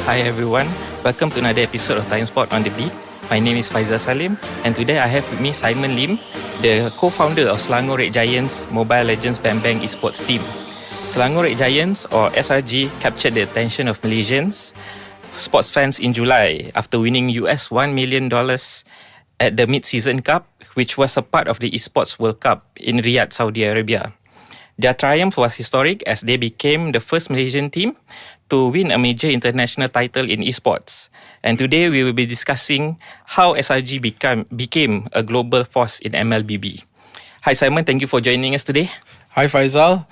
Hi everyone, welcome to another episode of Timesport on the Beat. My name is Faizal Salim and today I have with me Simon Lim, the co-founder of Selangor Red Giants Mobile Legends Bang Bang Esports team. Selangor Red Giants or SRG captured the attention of Malaysians sports fans in July after winning $1 million at the Mid-Season Cup, which was a part of the Esports World Cup in Riyadh, Saudi Arabia. Their triumph was historic as they became the first Malaysian team to win a major international title in esports. And today we will be discussing how SRG became a global force in MLBB. Hi Simon, thank you for joining us today. Hi Faizal,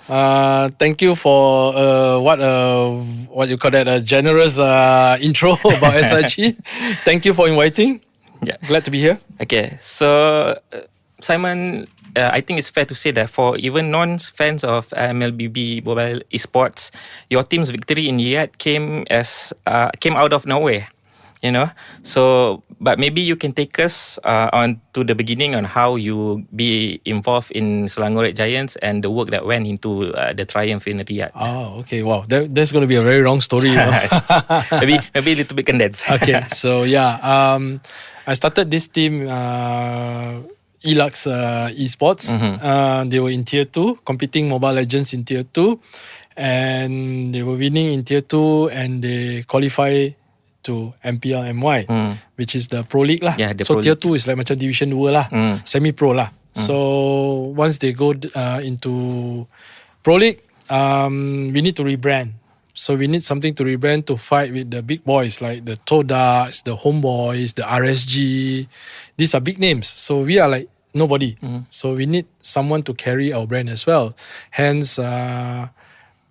thank you for what you call that, a generous intro about SRG. Thank you for inviting. Yeah, glad to be here. Okay, so Simon, I think it's fair to say that for even non-fans of MLBB mobile esports, your team's victory in Riyadh came out of nowhere. You know, so but maybe you can take us on to the beginning on how you be involved in Selangor Red Giants and the work that went into the triumph in Riyadh. Oh, okay. Wow, that's going to be a very long story. maybe a little bit condensed. Okay, so yeah, I started this team. Elux Esports. They were in Tier 2, competing Mobile Legends in Tier 2, and they were winning in Tier 2, and they qualify to MPL MY, which is the Pro League lah. Yeah, so Tier 2 is like macam Division 2 lah, semi-pro lah. So once they go into Pro League, we need to rebrand. So we need something to rebrand to fight with the big boys like the Todaks, the Homeboys, the RSG. These are big names. So we are like nobody. So we need someone to carry our brand as well. Hence,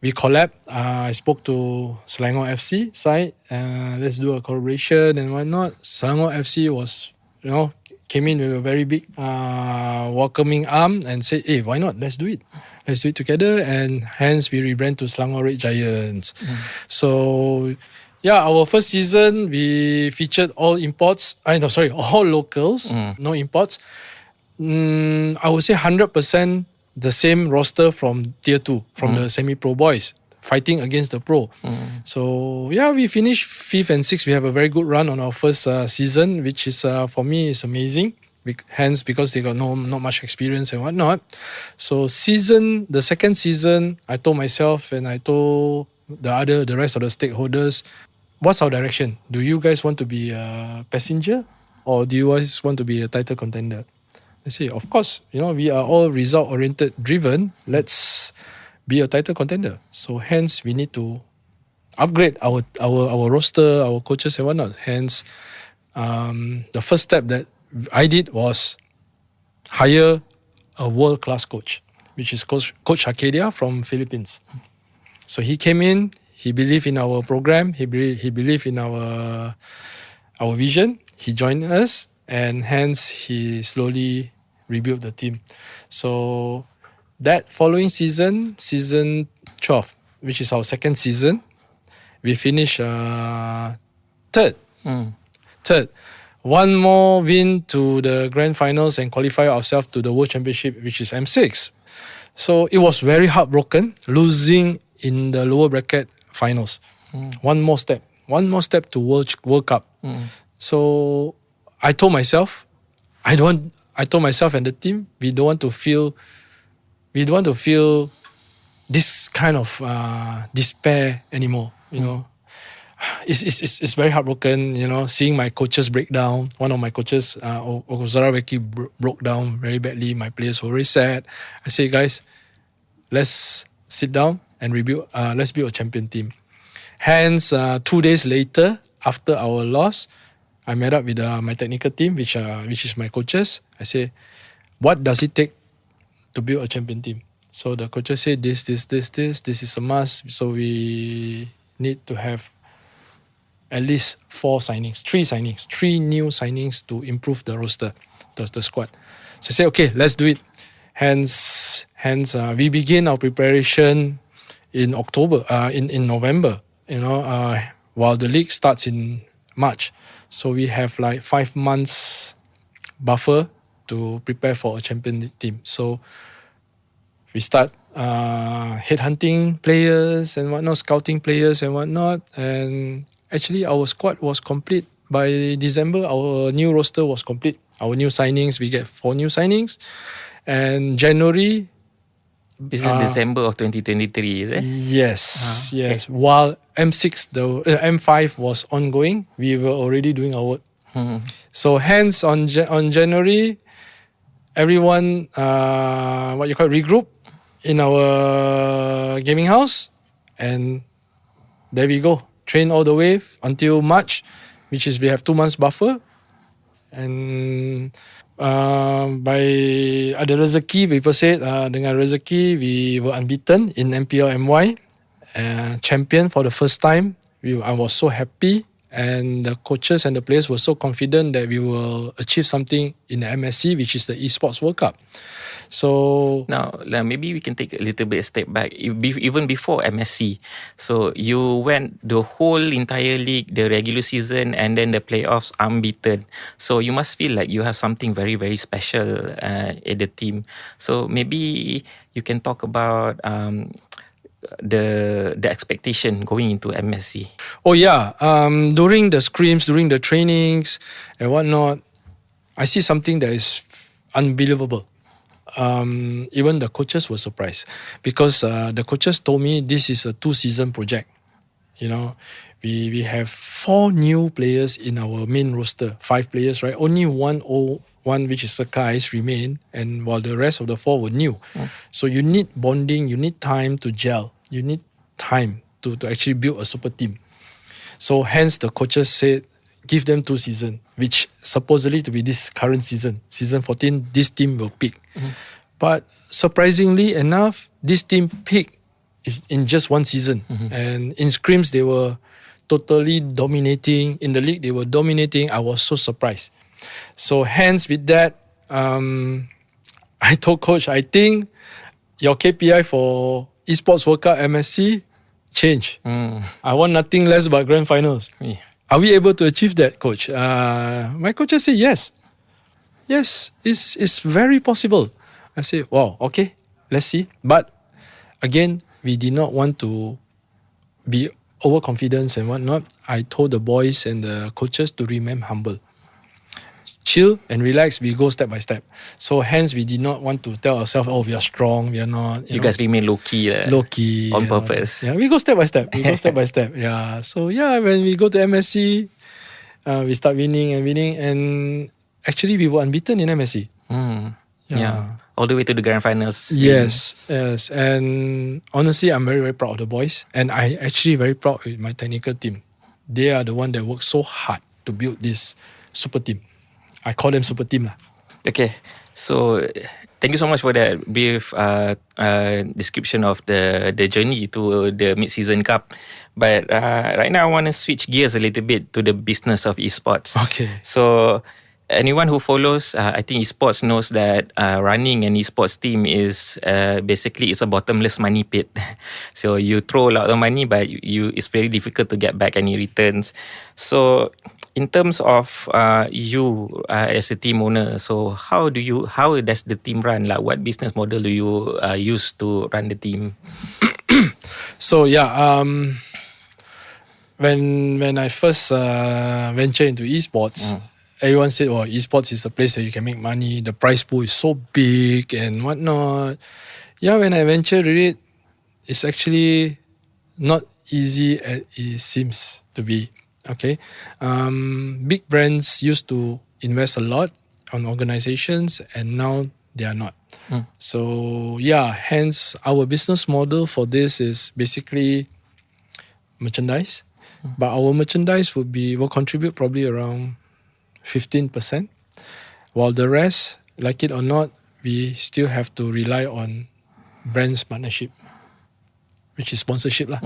we collab. I spoke to Selangor FC side. Let's do a collaboration and whatnot. Selangor FC was, came in with a very big welcoming arm and said, hey, why not? Let's do it. Let's do it together. And hence we rebrand to Selangor Red Giants. So yeah, our first season, we featured all imports. All locals, no imports. I would say 100% the same roster from Tier 2, from the semi-pro boys, fighting against the pro. So yeah, we finished 5th and 6th. We have a very good run on our first season, which is for me is amazing. Hence, because they got not much experience and whatnot. So the second season, I told myself and I told the rest of the stakeholders, what's our direction? Do you guys want to be a passenger or do you guys want to be a title contender? I say, of course, we are all result-oriented driven. Let's be a title contender. So hence, we need to upgrade our roster, our coaches and whatnot. Hence, the first step that I did was hire a world-class coach, which is Coach Arcadia from Philippines. So he came in, he believed in our program, he believed in our vision, he joined us, and hence he slowly rebuilt the team. So that following season 12, which is our second season, we finished third. Third. One more win to the grand finals and qualify ourselves to the World Championship, which is M6. So it was very heartbroken, losing in the lower bracket finals. One more step to World Cup. So I told myself and the team, we don't want to feel this kind of despair anymore. It's very heartbroken, seeing my coaches break down. One of my coaches, Ozara Weki, broke down very badly. My players were very sad. I say, guys, let's sit down and rebuild. Let's build a champion team. Hence, 2 days later, after our loss, I met up with my technical team, which is my coaches. I say, what does it take to build a champion team? So the coaches say this is a must. So we need to have at least 3 new signings to improve the roster, the squad. So I say, okay, let's do it. Hence, we begin our preparation in October, in November, while the league starts in March. So we have like 5 months buffer to prepare for a champion team. So we start headhunting players and whatnot, scouting players and whatnot, and actually our squad was complete. By December, our new roster was complete. Our new signings, we get 4 new signings. And January, This is December of 2023, is it? yes, okay. yes. While M6, the M5 was ongoing, we were already doing our work. So hence on January, everyone regroup in our gaming house, and there we go. Train all the way until March, which is we have 2 months buffer, and by ada rezeki, people said dengan rezeki we were unbeaten in MPL MY, champion for the first time. I was so happy, and the coaches and the players were so confident that we will achieve something in the MSC, which is the Esports World Cup. So now maybe we can take a little bit step back. Even before MSC, so you went the whole entire league, the regular season, and then the playoffs unbeaten. So you must feel like you have something very, very special at the team. So maybe you can talk about the expectation going into MSC. Oh yeah, during the scrims, during the trainings and whatnot, I see something that is unbelievable. Even the coaches were surprised, because the coaches told me this is a 2-season project. You know, we have 4 new players in our main roster, 5 players, right? Only one which is Sakai's remain, and while the rest of the 4 were new. So you need bonding, you need time to gel, you need time to actually build a super team. So hence the coaches said, give them 2 seasons, which supposedly to be this current season, season 14, this team will peak. But surprisingly enough, this team peaked is in just 1 season. And in scrims, they were totally dominating. In the league, they were dominating. I was so surprised. So hence with that, I told coach, I think your KPI for Esports World Cup MSC change. I want nothing less but grand finals. Yeah. Are we able to achieve that, coach? My coach said yes. Yes, it's very possible. I said, wow, okay, let's see. But again, we did not want to be overconfident and whatnot. I told the boys and the coaches to remain humble. Chill and relax, we go step by step. So hence we did not want to tell ourselves, oh, we are strong, we are not. You guys remain low-key. Low-key. On purpose. Yeah, we go step by step. Yeah. So yeah, when we go to MSC, we start winning, and actually we were unbeaten in MSC. Yeah. All the way to the grand finals. Yes. And honestly, I'm very, very proud of the boys. And I actually very proud with my technical team. They are the one that worked so hard to build this super team. I call them super team lah. Okay, so thank you so much for that brief description of the journey to the mid-season cup. But right now I want to switch gears a little bit to the business of esports. Okay. So anyone who follows, I think esports knows that running an esports team is basically it's a bottomless money pit. So you throw a lot of money, but it's very difficult to get back any returns. So in terms of you as a team owner, so how does the team run? Like what business model do you use to run the team? So yeah, when I first ventured into esports, everyone said, "Oh, esports is a place that you can make money. The prize pool is so big and whatnot." Yeah, when I ventured in it, it's actually not easy as it seems to be. Okay, big brands used to invest a lot on organizations, and now they are not. So yeah, hence our business model for this is basically merchandise, but our merchandise will contribute probably around 15%, while the rest, like it or not, we still have to rely on brands partnership, which is sponsorship lah.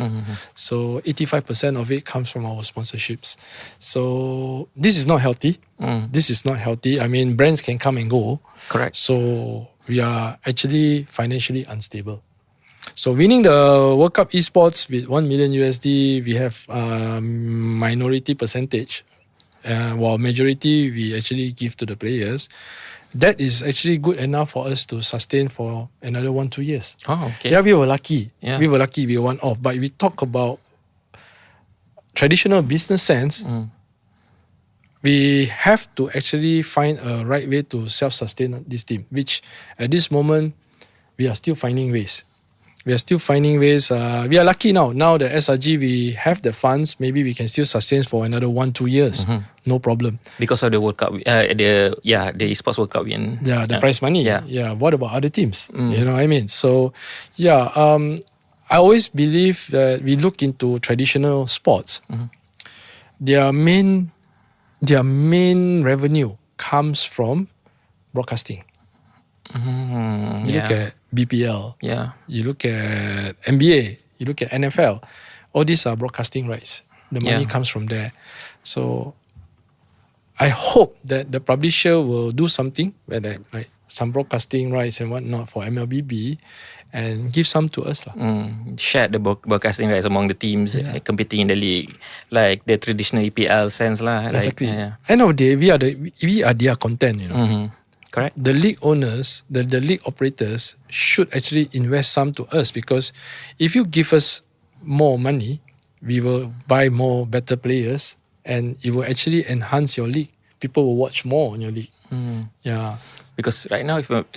So 85% of it comes from our sponsorships. So this is not healthy. This is not healthy. I mean, brands can come and go. Correct. So we are actually financially unstable. So winning the World Cup esports with $1 million USD, we have minority percentage, while majority we actually give to the players. That is actually good enough for us to sustain for another 1-2 years. Oh, okay. Yeah, we were lucky. Yeah. We were lucky. We were one off. But we talk about traditional business sense, we have to actually find a right way to self-sustain this team, which at this moment, we are still finding ways. We are still finding ways. We are lucky now. Now the SRG, we have the funds. Maybe we can still sustain for another 1-2 years. No problem. Because of the World Cup, the Esports World Cup win. Yeah, the prize money. Yeah. What about other teams? You know what I mean? So, yeah. I always believe that we look into traditional sports. Their main revenue comes from broadcasting. You look at BPL. You look at NBA. You look at NFL. All these are broadcasting rights. The money comes from there. So I hope that the publisher will do something, whether like some broadcasting rights and whatnot for MLBB, and give some to us. Share the broadcasting rights among the teams competing in the league, like the traditional EPL sense lah. Exactly. End of the day, we are their content. You know. Correct. The league owners, the league operators should actually invest some to us, because if you give us more money, we will buy more better players, and it will actually enhance your league. People will watch more on your league. Yeah. Because right now, if I'm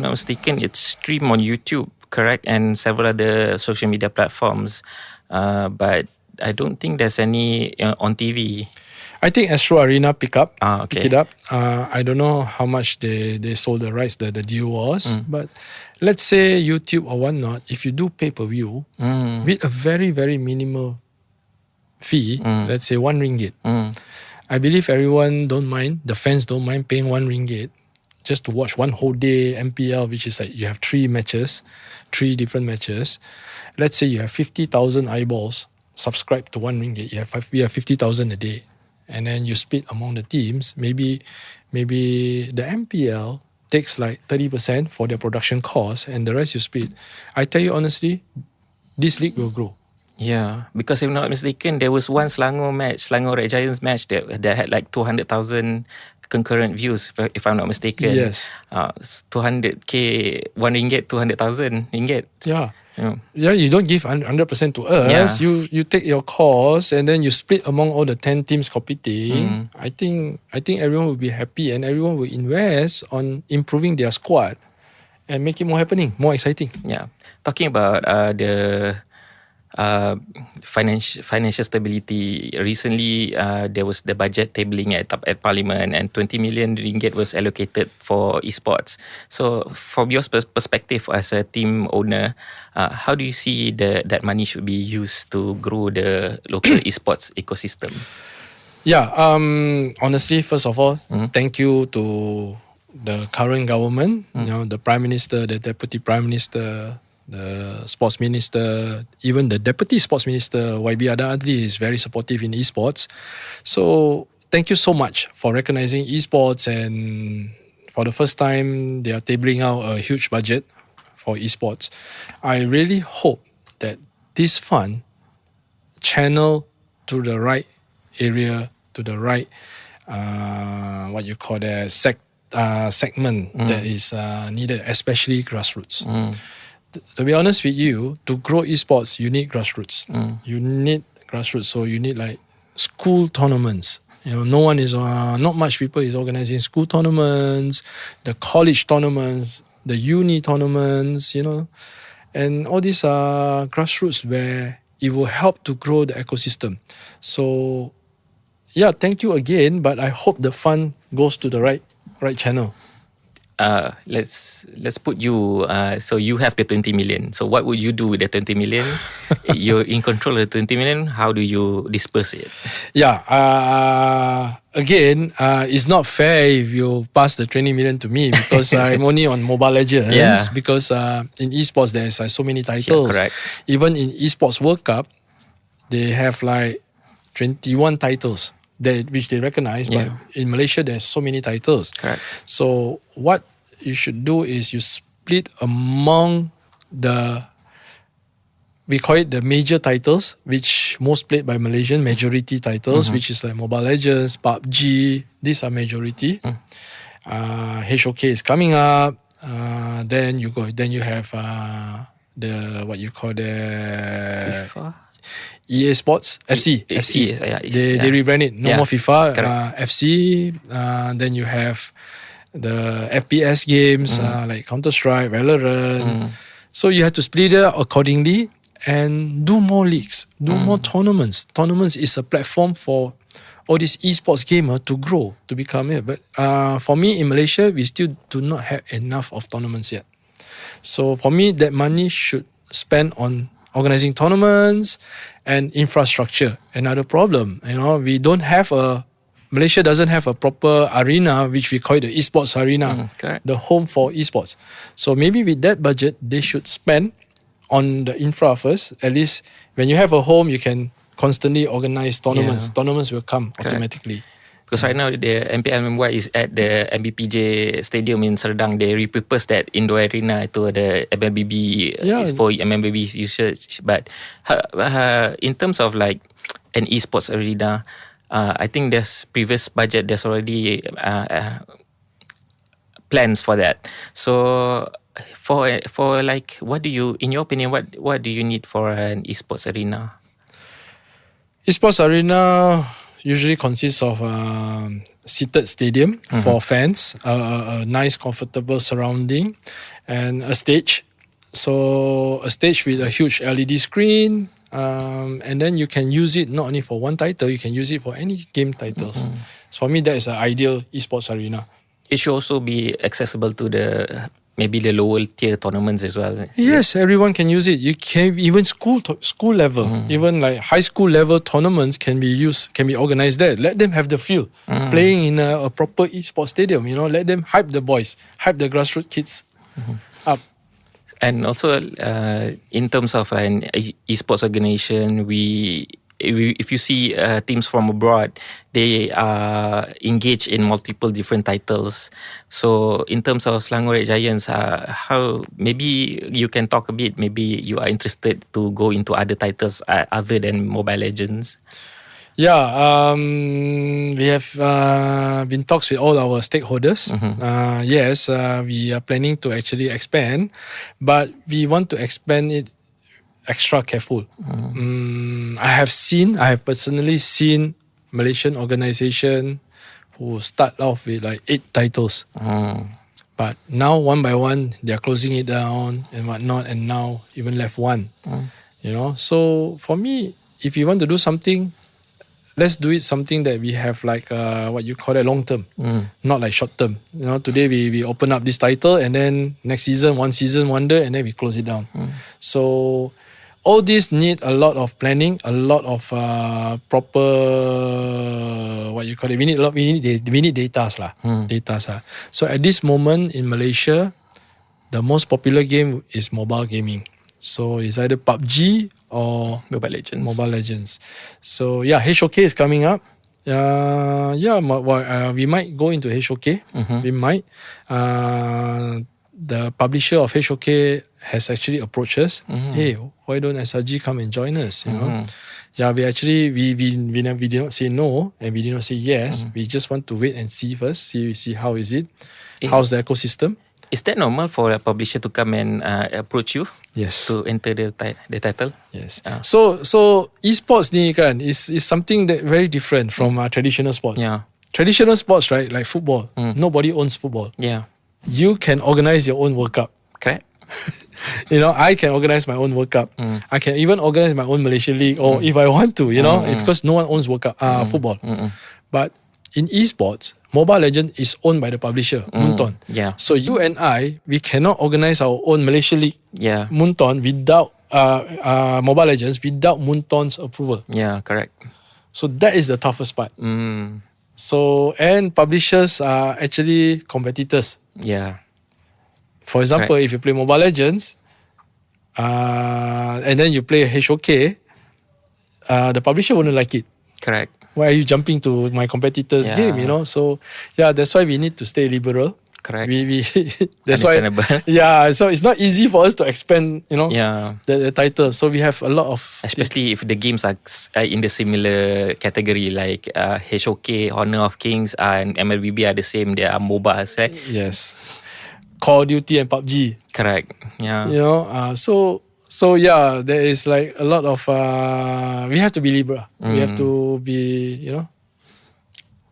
not mistaken, it's streamed on YouTube, correct, and several other social media platforms. But I don't think there's any on TV. I think Esports Arena pick it up. I don't know how much they sold the rights, the deal was. But let's say YouTube or whatnot, if you do pay-per-view with a very, very minimal fee, let's say 1 ringgit, I believe everyone don't mind, the fans don't mind paying 1 ringgit just to watch one whole day MPL, which is like you have 3 different matches. Let's say you have 50,000 eyeballs subscribe to 1 ringgit. We have 50,000 a day. And then you split among the teams. Maybe the MPL takes like 30% for their production cost, and the rest you split. I tell you honestly, this league will grow. Yeah, because if I'm not mistaken, there was one Selangor Red Giants match that had like 200,000 concurrent views, if I'm not mistaken. Yes. 200k, 1 ringgit, 200,000 ringgit. Yeah. Yeah, you don't give 100% to us. You take your cost and then you split among all the 10 teams competing. I think everyone will be happy, and everyone will invest on improving their squad and make it more happening, more exciting. Yeah. Talking about the financial stability, recently there was the budget tabling at Parliament, and 20 million ringgit was allocated for esports. So from your perspective as a team owner, how do you see that money should be used to grow the local esports ecosystem? Yeah, honestly, first of all, thank you to the current government, the Prime Minister, the Deputy Prime Minister, the Sports Minister, even the Deputy Sports Minister, YB Adli, is very supportive in esports. So thank you so much for recognizing esports, and for the first time, they are tabling out a huge budget for esports. I really hope that this fund channel to the right area, to the right, segment that is needed, especially grassroots. To be honest with you, to grow esports, you need grassroots. You need grassroots, so you need like school tournaments. Not much people is organizing school tournaments, the college tournaments, the uni tournaments, and all these are grassroots where it will help to grow the ecosystem. So, yeah, thank you again, but I hope the fund goes to the right channel. Let's put you, so you have the 20 million. So what would you do with the 20 million? You're in control of the 20 million. How do you disperse it? Yeah, again, it's not fair if you pass the 20 million to me, because I'm only on Mobile Legends. Yeah. Because in esports, there's so many titles. Yeah, correct. Even in Esports World Cup, they have like 21 titles which they recognize, but in Malaysia there's so many titles. Correct. So what you should do is you split among we call it the major titles, which most played by Malaysian, majority titles, which is like Mobile Legends, PUBG. These are majority. HOK is coming up. Then you have the what you call the FIFA. EA Sports FC. They rebrand it. No more FIFA. FC. Then you have the FPS games like Counter Strike, Valorant. So you have to split it up accordingly and do more leagues, do more tournaments. Tournaments is a platform for all these esports gamer to grow, to become here. But for me in Malaysia, we still do not have enough of tournaments yet. So for me, that money should spend on organizing tournaments and infrastructure. Another problem, we don't have Malaysia doesn't have a proper arena, which we call it the Esports Arena, the home for esports. So maybe with that budget, they should spend on the infra first. At least when you have a home, you can constantly organize tournaments. Tournaments will come automatically. Because right now the MPL is at the MBPJ Stadium in Serdang. They repurpose that indoor arena to the MLBB for MLBB usage. But in terms of like an esports arena, I think there's previous budget. There's already plans for that. So for like, what do you, in your opinion, what do you need for an esports arena? Esports Arena usually consists of a seated stadium for fans, a nice comfortable surrounding, and a stage. So a stage with a huge LED screen, and then you can use it not only for one title, you can use it for any game titles. So for me, that is an ideal esports arena. It should also be accessible to maybe the lower tier tournaments as well. Yes, everyone can use it. You can even school level, even like high school level tournaments can be organized there. Let them have the feel, playing in a proper esports stadium. Let them hype the boys, hype the grassroots kids up. And also, in terms of an esports organization, if you see teams from abroad, they are engaged in multiple different titles. So in terms of Selangor Red Giants, how maybe you can talk a bit, maybe you are interested to go into other titles other than Mobile Legends? Yeah, we have been talks with all our stakeholders. Yes, we are planning to actually expand, but we want to expand it extra careful. I have personally seen Malaysian organisation who start off with like 8 titles. But now one by one, they are closing it down and whatnot, and now even left one. So for me, if you want to do something, let's do it something that we have like what you call it long term, not like short term. Today we open up this title and then next season, one season wonder, and then we close it down. So all this need a lot of planning, a lot of proper what you call it. We need data lah. So at this moment in Malaysia, the most popular game is mobile gaming. So it's either PUBG or Mobile Legends. So yeah, HOK is coming up. We might go into HOK. We might. The publisher of HOK has actually approached us. Hey, why don't SRG come and join us? Yeah, we did not say no and we did not say yes. We just want to wait and see first. See how is it? How's the ecosystem? Is that normal for a publisher to come and approach you? Yes. To enter the title? Yes. So esports ni kan is something that very different from traditional sports. Yeah. Traditional sports, right? Like football. Nobody owns football. Yeah. You can organize your own World Cup. Correct. I can organize my own World Cup. I can even organize my own Malaysia League, or if I want to, because no one owns World Cup, football. But in esports, Mobile Legends is owned by the publisher, Munton. Yeah. So you and I, we cannot organize our own Malaysia League, Munton, without Mobile Legends, without Munton's approval. Yeah, correct. So that is the toughest part. So, and publishers are actually competitors. Yeah. For example, if you play Mobile Legends, and then you play HOK, the publisher wouldn't like it. Correct. Why are you jumping to my competitor's game? So yeah, that's why we need to stay liberal. Correct. We that's Understandable. why. Yeah, so it's not easy for us to expand. The title. So we have a lot of, especially if the games are in the similar category, like HOK, Honor of Kings, and MLBB are the same. They are MOBAs, right? Yes. Call of Duty and PUBG. Correct. Yeah. So So yeah, there is like a lot of we have to be liberal. We have to be,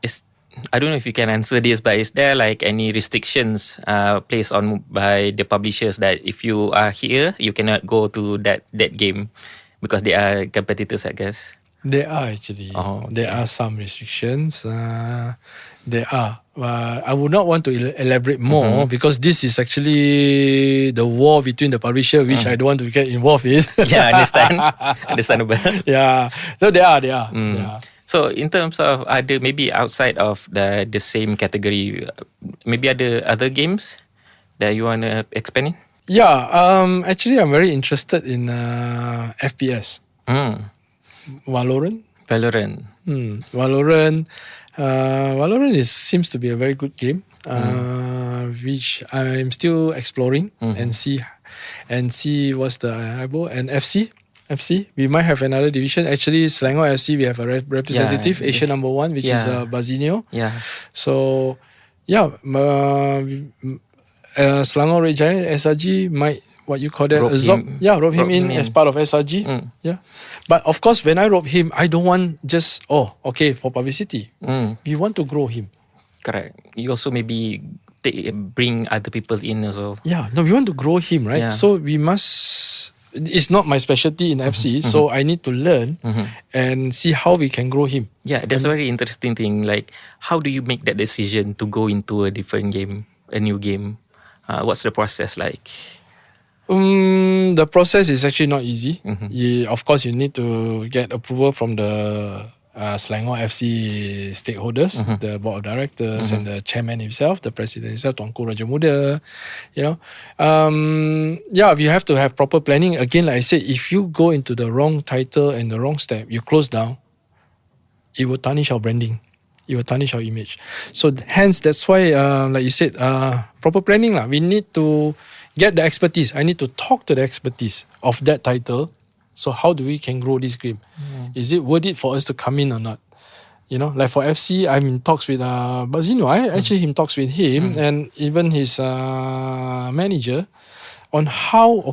Is I don't know if you can answer this, but is there like any restrictions placed on by the publishers that if you are here, you cannot go to that game because they are competitors, I guess. There are actually. Oh, okay. There are some restrictions. There are. I would not want to elaborate more because this is actually the war between the publisher, which I don't want to get involved in. Yeah, understand. Understandable. Yeah. So there are. There are. So in terms of other, maybe outside of the same category, maybe other games that you want to expand in? Yeah. Actually, I'm very interested in FPS. Valorant. Valorant. Valorant. Valorant seems to be a very good game, which I'm still exploring and see what's the and FC. We might have another division. Actually, Selangor FC, we have a representative, Asia number 1, which is Bazinho. Yeah. So, yeah, Selangor Red Giants, SRG might, what you call that? Rope him in as part of SRG. Yeah. But of course, when I rope him, I don't want just, for publicity. We want to grow him. Correct. You also maybe bring other people in also. Yeah, no, we want to grow him, right? Yeah. So we must, it's not my specialty in FC, so I need to learn and see how we can grow him. Yeah, that's a very interesting thing. Like, how do you make that decision to go into a different game, a new game? What's the process like? The process is actually not easy. Of course, you need to get approval from the Selangor FC stakeholders, the board of directors and the chairman himself, the president himself, Tuanku Raja Muda. We have to have proper planning. Again, like I said, if you go into the wrong title and the wrong step, you close down, it will tarnish our branding. It will tarnish our image. So hence, that's why, like you said, proper planning. We need to get the expertise. I need to talk to the expertise of that title. So how do we can grow this game? Is it worth it for us to come in or not? Like for FC, I'm in talks with Bazinho. I actually in talks with him and even his manager on how,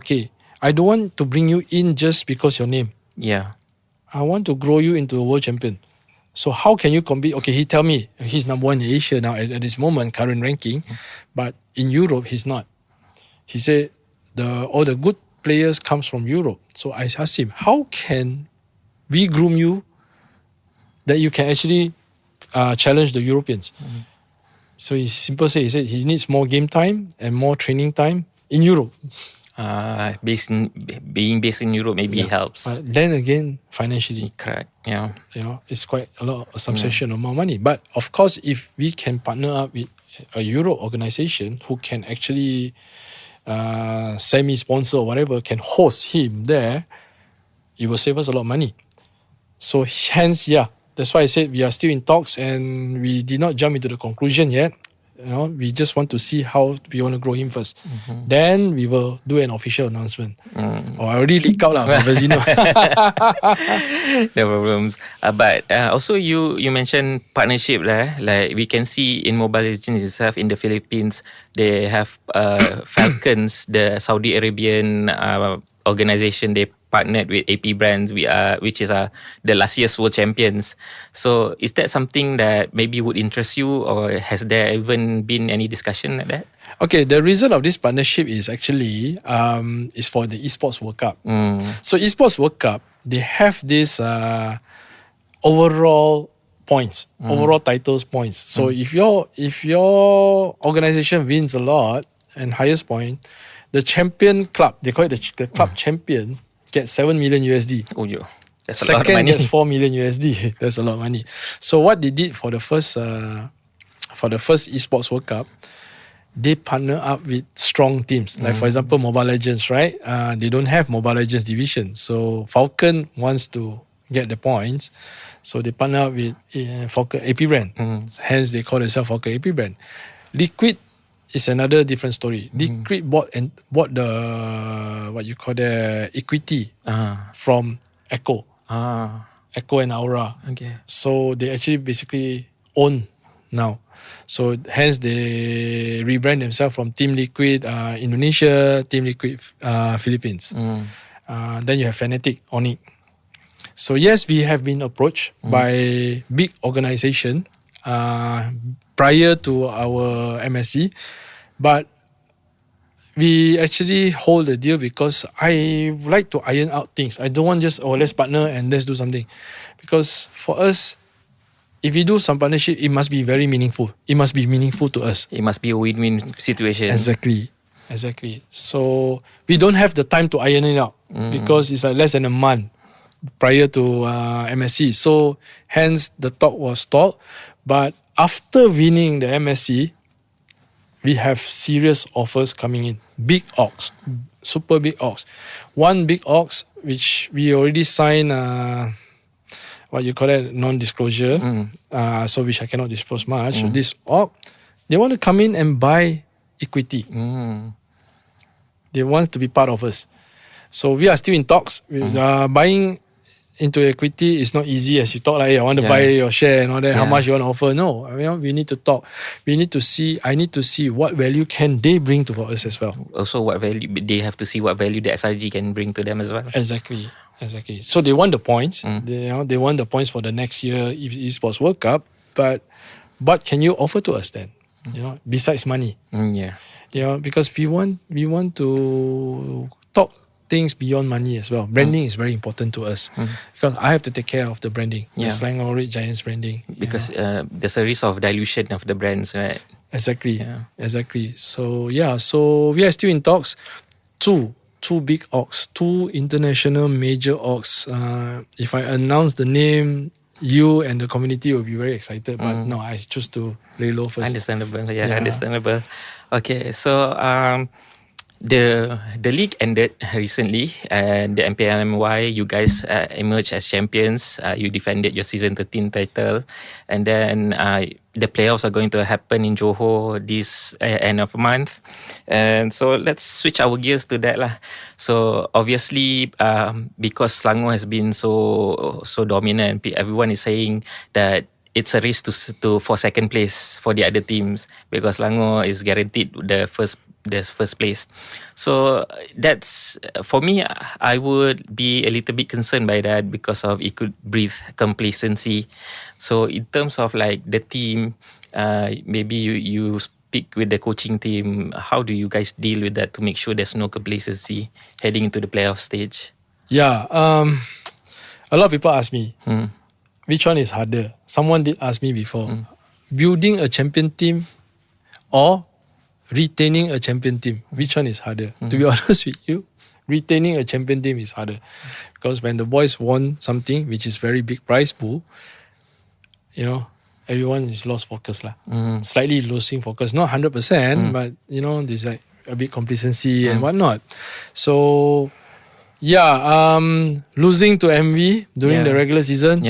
I don't want to bring you in just because your name. Yeah. I want to grow you into a world champion. So how can you compete? Okay, he tell me he's number 1 in Asia now at this moment, current ranking. But in Europe, he's not. He said all the good players comes from Europe. So I asked him, how can we groom you that you can actually challenge the Europeans? So he said he needs more game time and more training time in Europe. Being based in Europe maybe helps. But then again, financially, correct. Yeah. It's quite a substantial amount of money. But of course, if we can partner up with a Euro organization who can actually semi-sponsor or whatever, can host him there, it will save us a lot of money. So hence, that's why I said we are still in talks and we did not jump into the conclusion yet. We just want to see how we want to grow him first. Then we will do an official announcement. I already leak out because No problems. But also you mentioned partnership lah. Like we can see in Mobile Legends itself in the Philippines, they have Falcons, the Saudi Arabian organization. They partnered with AP Brands, which is the last year's world champions. So is that something that maybe would interest you, or has there even been any discussion like that? Okay, the reason of this partnership is actually is for the Esports World Cup. So Esports World Cup, they have this overall points, overall titles points. So if your organization wins a lot and highest point, the champion club, they call it the club champion, gets 7 million USD. Oh, yeah. That's a lot of Second money. gets 4 million USD. That's a lot of money. So what they did for the first Esports World Cup, they partner up with strong teams. Like for example, Mobile Legends, right? They don't have Mobile Legends division. So Falcon wants to get the points. So they partner up with Falcon AP brand. Hence they call themselves Falcon AP brand. Liquid is another different story. Liquid bought the equity from Echo. Echo and Aura. Okay. So they actually basically own now. So hence they rebrand themselves from Team Liquid Indonesia, Team Liquid Philippines. Then you have Fnatic, Onyx. So yes, we have been approached by big organisation prior to our MSC, but we actually hold the deal because I like to iron out things. I don't want just let's partner and let's do something, because for us, if we do some partnership, it must be very meaningful. It must be meaningful to us. It must be a win-win situation. Exactly. So we don't have the time to iron it out because it's like less than a month prior to MSC. So hence the talk was stalled. But after winning the MSC, we have serious offers coming in. Big Ox, super big Ox. One big Ox which we already signed what you call that, non-disclosure, so which I cannot disclose much. This Ox, they want to come in and buy equity. They want to be part of us. So we are still in talks. Buying into equity is not easy as you talk like, I want to buy your share and all that, how much you want to offer. No, we need to talk. I need to see what value can they bring to for us as well. Also, what value they have to see what value the SRG can bring to them as well. Exactly. So they want the points. They want the points for the next year Esports World Cup. But what can you offer to us then? Besides money. Because we want to talk things beyond money as well. Branding is very important to us because I have to take care of the branding, the Selangor Red Giants branding. Because there's a risk of dilution of the brands, right? Exactly. So we are still in talks. Two big orgs, two international major orgs. If I announce the name, you and the community will be very excited. But no, I choose to lay low first. Understandable. Understandable. Okay, so the league ended recently, and the MPLMY, you guys emerged as champions. You defended your season 13 title, and then the playoffs are going to happen in Johor this end of month. And so let's switch our gears to that lah. So obviously, because Selangor has been so dominant, everyone is saying that it's a race for second place for the other teams, because Selangor is guaranteed the first place. So that's, for me, I would be a little bit concerned by that because of it could breed complacency. So in terms of like the team, maybe you speak with the coaching team. How do you guys deal with that to make sure there's no complacency heading into the playoff stage? A lot of people ask me, which one is harder? Someone did ask me before, building a champion team or retaining a champion team, which one is harder? To be honest with you, retaining a champion team is harder, because when the boys won something which is very big prize pool, everyone is lost focus lah. Slightly losing focus, not 100%, but there's like a bit complacency and whatnot. So losing to MV during the regular season,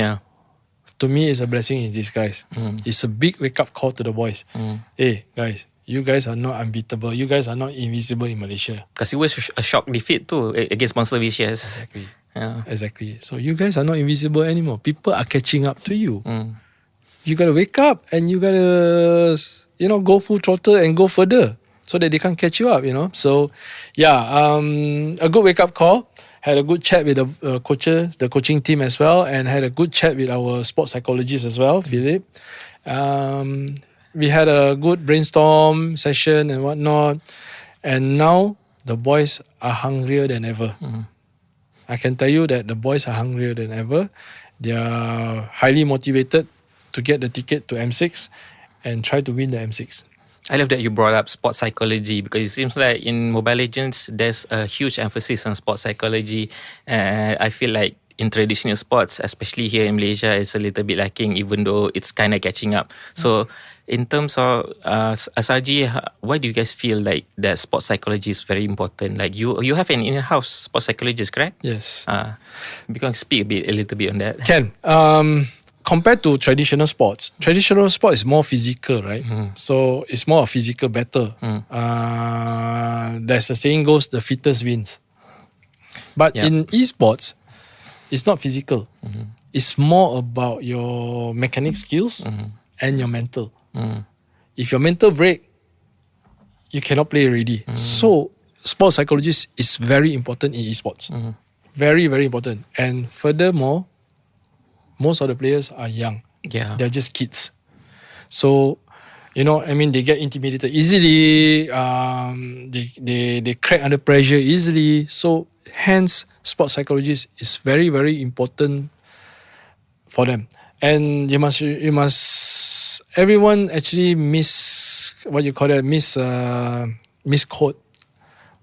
to me is a blessing in disguise. It's a big wake up call to the boys. Hey guys, you guys are not unbeatable. You guys are not invisible in Malaysia. Because it was a shock defeat too against Monster Vicious. Exactly. So you guys are not invisible anymore. People are catching up to you. You gotta wake up and you gotta, go full throttle and go further so that they can't catch you up. So a good wake up call. Had a good chat with the coaches, the coaching team as well, and had a good chat with our sports psychologist as well, Philip. We had a good brainstorm session and whatnot, and now the boys are hungrier than ever. I can tell you that the boys are hungrier than ever. They are highly motivated to get the ticket to M6 and try to win the M6. I love that you brought up sports psychology, because it seems like in Mobile Legends there's a huge emphasis on sports psychology, and I feel like in traditional sports, especially here in Malaysia, it's a little bit lacking, even though it's kind of catching up. So in terms of SRG, why do you guys feel like that sports psychology is very important? Like you have an in-house sports psychologist, correct? Yes. You can speak a little bit on that. Can. Compared to traditional sports is more physical, right? So it's more a physical battle. There's a saying goes, the fittest wins. But in esports, it's not physical. It's more about your mechanic skills and your mental. If your mental break, you cannot play already. So sports psychologist is very important in esports. Very, very important. And furthermore, most of the players are young. Yeah. They're just kids. So, they get intimidated easily. They crack under pressure easily. So, hence, sports psychologist is very, very important for them. And you must everyone actually misquote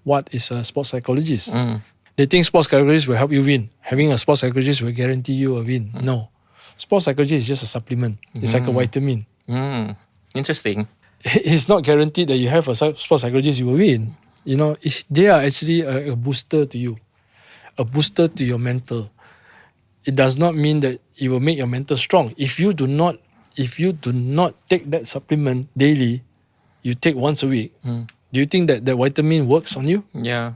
what is a sports psychologist. They think sports psychologist will help you win. Having a sports psychologist will guarantee you a win. No. Sports psychologist is just a supplement. It's like a vitamin. Interesting. It's not guaranteed that you have a sports psychologist, you will win. They are actually a booster to you. A booster to your mental. It does not mean that it will make your mental strong. If you do not take that supplement daily, you take once a week, do you think that vitamin works on you? Yeah.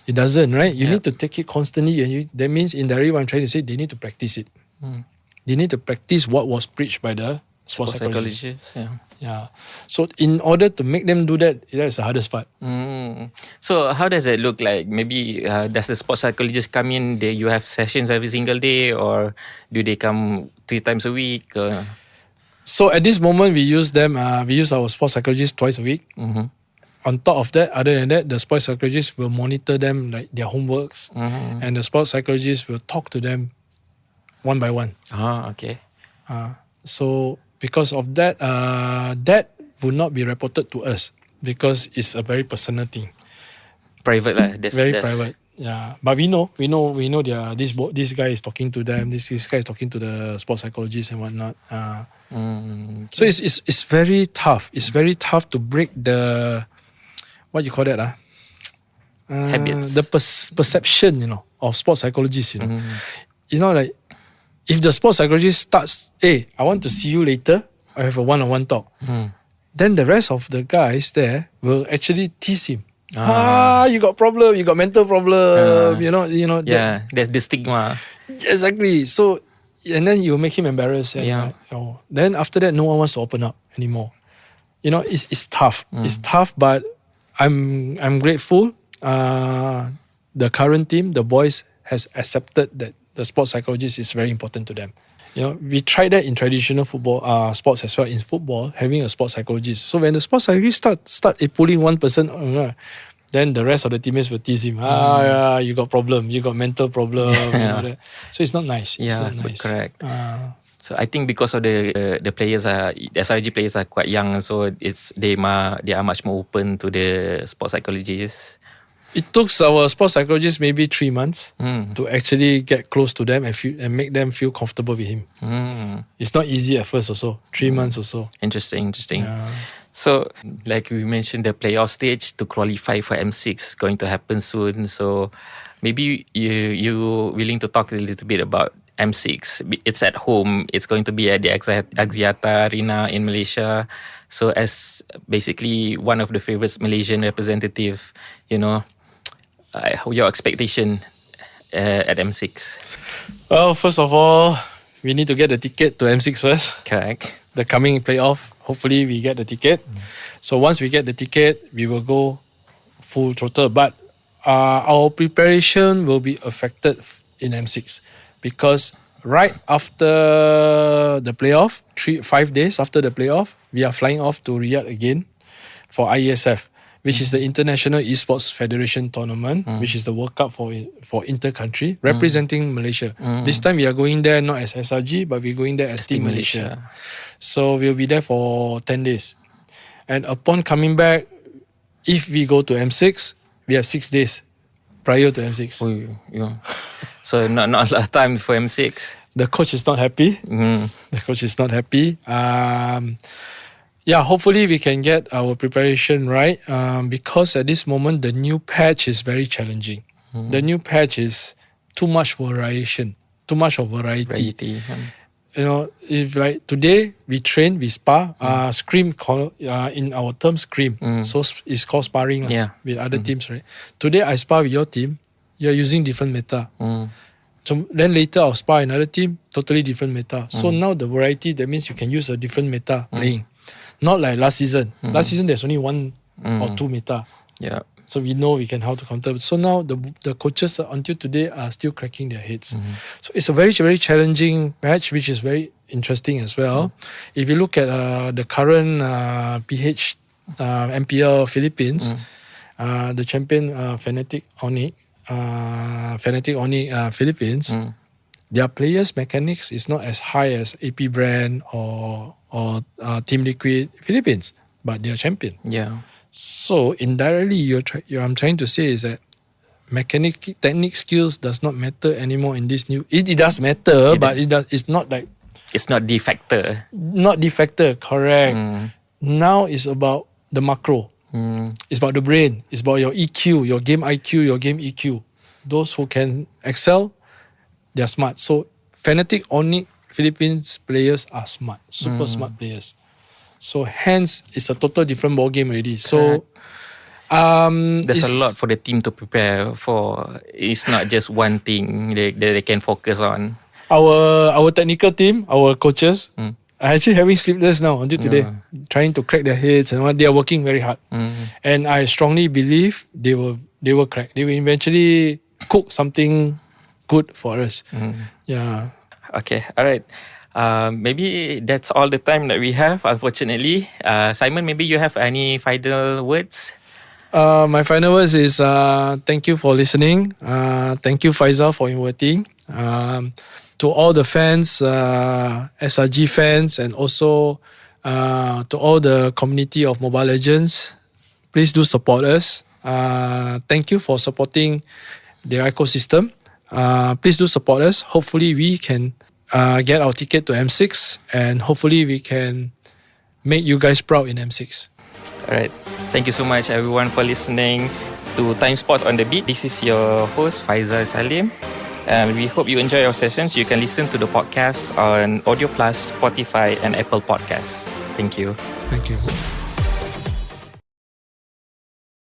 It doesn't, right? You need to take it constantly, and that means indirectly what I'm trying to say, they need to practice it. They need to practice what was preached by the sports psychologists. Yeah. So in order to make them do that, that's the hardest part. So how does it look like? Maybe does the sports psychologist come in? You have sessions every single day, or do they come 3 times a week? So at this moment, we use our sports psychologist twice a week. On top of that, other than that, the sports psychologist will monitor them, like their homeworks, and the sports psychologist will talk to them one by one. Okay. So because of that, that would not be reported to us because it's a very personal thing. Private lah. Very private. Yeah, but we know this guy is talking to them. This guy is talking to the sports psychologist and whatnot. So it's very tough. It's very tough to break the what you call that habits. The perception of sports psychologists. Like if the sports psychologist starts, hey, I want to see you later. I have a one-on-one talk. Then the rest of the guys there will actually tease him. You got problem. You got mental problem. Yeah, there's the stigma. Exactly. So, and then you make him embarrassed. And, then after that, no one wants to open up anymore. It's tough. It's tough, but I'm grateful. The current team, the boys, has accepted that the sports psychologist is very important to them. We tried that in traditional football, sports as well. In football, having a sports psychologist. So when the sports psychologist start pulling one person, then the rest of the teammates will tease him. You got problem. You got mental problem. That. So it's not nice. It's not nice. Correct. So I think because of the players the SRG players are quite young, so they are much more open to the sports psychologists. It took our sports psychologist maybe 3 months to actually get close to them and make them feel comfortable with him. It's not easy at first also. 3 months or so. Interesting. Yeah. So like we mentioned, the playoff stage to qualify for M6 going to happen soon. So maybe you willing to talk a little bit about M6. It's at home. It's going to be at the Axiata Arena in Malaysia. So as basically one of the favourite Malaysian representative, your expectation at M6? Well, first of all, we need to get the ticket to M6 first. Correct. The coming playoff, hopefully we get the ticket. So once we get the ticket, we will go full throttle. But our preparation will be affected in M6 because right after the playoff, 5 days after the playoff, we are flying off to Riyadh again for IESF, which is the International Esports Federation Tournament, which is the World Cup for inter-country, representing Malaysia. This time we are going there not as SRG, but we're going there as Team Malaysia. So we'll be there for 10 days. And upon coming back, if we go to M6, we have 6 days prior to M6. So not a lot of time for M6. The coach is not happy. The coach is not happy. Hopefully we can get our preparation right because at this moment the new patch is very challenging. The new patch is too much variation, too much of variety. If like today we train, we spar, scrim in our term scrim. So it's called sparring with other teams, right? Today I spar with your team, you're using different meta. So then later I'll spar another team, totally different meta. So now the variety, that means you can use a different meta playing. Not like last season. Last season there's only one or two meta. So we know we can how to counter. So now the coaches until today are still cracking their heads. So it's a very, very challenging match, which is very interesting as well. If you look at the current MPL Philippines, the champion Fnatic Onyx Philippines, their players' mechanics is not as high as AP Brand or Team Liquid Philippines, but they are champion. Yeah. So indirectly, I'm trying to say is that technique skills does not matter anymore in this new. It does matter, but it's not like. It's not the factor. Not the factor, correct. Now it's about the macro. It's about the brain. It's about your EQ, your game IQ, your game EQ. Those who can excel, they're smart. So Fnatic Onyx Philippines players are smart, super smart players. So hence, it's a total different ball game already. So there's a lot for the team to prepare for. It's not just one thing they can focus on. Our technical team, our coaches, are actually having sleepless now until today, trying to crack their heads and what they are working very hard. And I strongly believe they will crack. They will eventually cook something good for us. Yeah. Okay. All right. Maybe that's all the time that we have, unfortunately. Simon, maybe you have any final words? My final words is thank you for listening. Thank you, Faizal, for inviting. To all the fans, SRG fans, and also to all the community of Mobile Legends, please do support us. Thank you for supporting the ecosystem. Please do support us. Hopefully we can get our ticket to M6, and hopefully we can make you guys proud in M6. Alright. Thank you so much everyone for listening to Timesport on the Beat. This is your host Faizal Salim, and we hope you enjoy our sessions. You can listen to the podcast on Audio Plus, Spotify and Apple Podcasts. Thank you. Thank you.